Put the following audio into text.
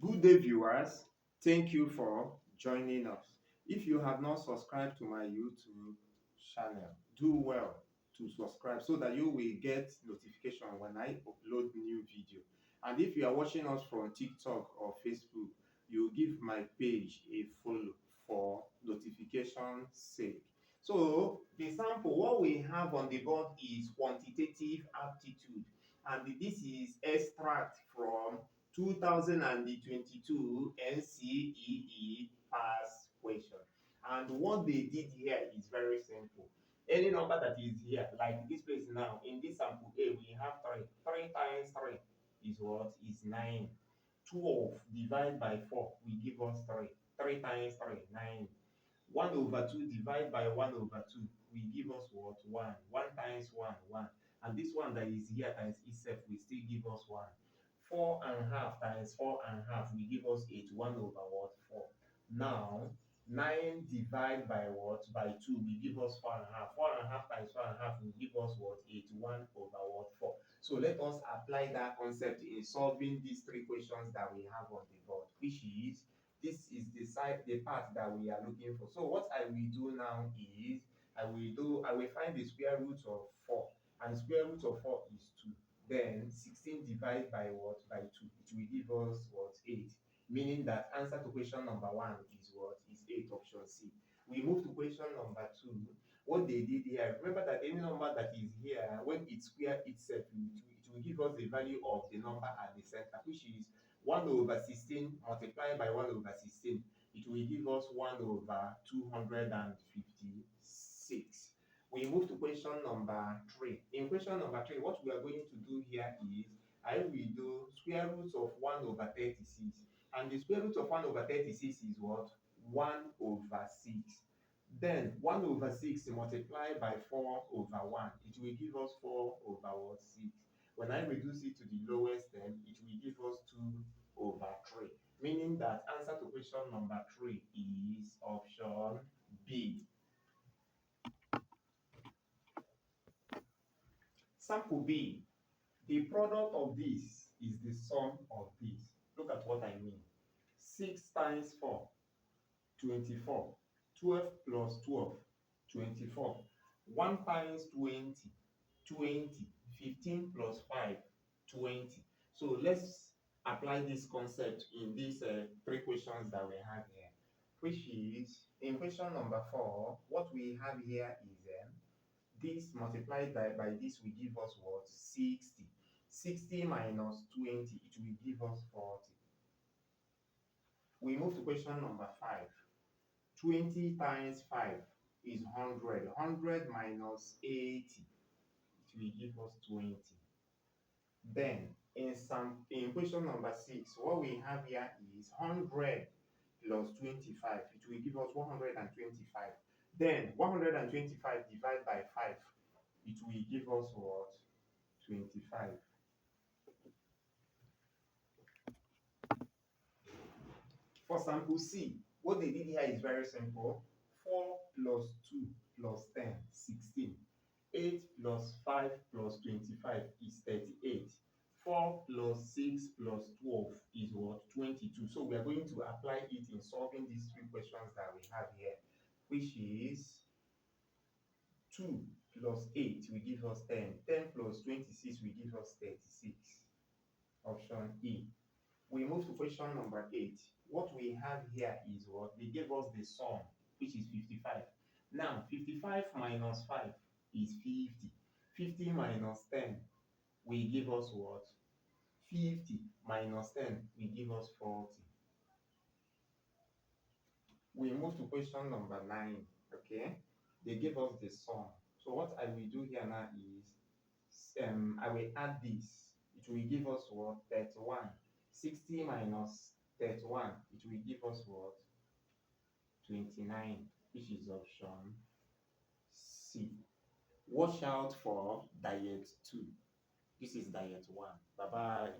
Good day, viewers. Thank you for joining us. If you have not subscribed to my YouTube channel, do well to subscribe so that you will get notification when I upload new video. And if you are watching us from TikTok or Facebook, you give my page a follow for notification sake. So the sample, what we have on the board is quantitative aptitude, and this is extract from 2022 NCEE pass question. And what they did here is very simple. Any number that is here, like this place now, in this sample A, we have 3. 3 times 3 is what? Is 9. 12 divided by 4 will give us 3. 3 times 3, 9. 1 over 2 divided by 1 over 2 will give us what? 1. 1 times 1, 1. And this one that is here times itself will still give us 1. 4 and half times 4 and half will give us 8. 1 over what? 4. Now, 9 divided by what? By 2 will give us 4 and half. 4 and half times 4 and half will give us what? 8. 1 over what? 4. So let us apply that concept in solving these three questions that we have on the board, which is this is the part that we are looking for. So what I will do now is I will find the square root of 4, and the square root of 4 is 2. Then 16 divided by what? By 2. It will give us what? 8. Meaning that answer to question number 1 is what? Is 8, option C. We move to question number 2. What they did here, remember that any number that is here, when it square itself, it will give us the value of the number at the center, which is 1 over 16 multiplied by 1 over 16. It will give us 1 over 256. We move to question number 3. In question number 3, what we are going to do here is I will do square root of 1 over 36. And the square root of 1 over 36 is what? 1 over 6. Then 1 over 6 multiplied by 4 over 1. It will give us 4 over what? 6. When I reduce it to the lowest term, it will give us 2 over 3. Meaning that answer to question number 3 is option B. Sample B. The product of this is the sum of this. Look at what I mean. 6 times 4, 24. 12 plus 12, 24. 1 times 20, 20. 15 plus 5, 20. So let's apply this concept in these three questions that we have here, which is in question number 4, what we have here is this multiplied by this will give us what? 60. 60 minus 20, it will give us 40. We move to question number 5. 20 times 5 is 100. 100 minus 80, it will give us 20. Then in question number 6, what we have here is 100 plus 25. It will give us 125. Then 125 divided by 5, it will give us what? 25. For sample C, what they did here is very simple. 4 plus 2 plus 10, 16. 8 plus 5 plus 25 is 38. 4 plus 6 plus 12 is what? 22. So we are going to apply it in solving these three questions that we have here, which is 2 plus 8 will give us 10. 10 plus 26 will give us 36. Option E. We move to question number 8. What we have here is what? They gave us the sum, which is 55. Now, 55 minus 5 is 50. 50 minus 10 will give us what? 50 minus 10 will give us 40. We move to question number 9. Okay, they gave us the sum. So what I will do here now is I will add this. It will give us what? 31. 60 minus 31, it will give us what? 29, which is option C. Watch out for Diet 2. This is Diet 1. Bye bye.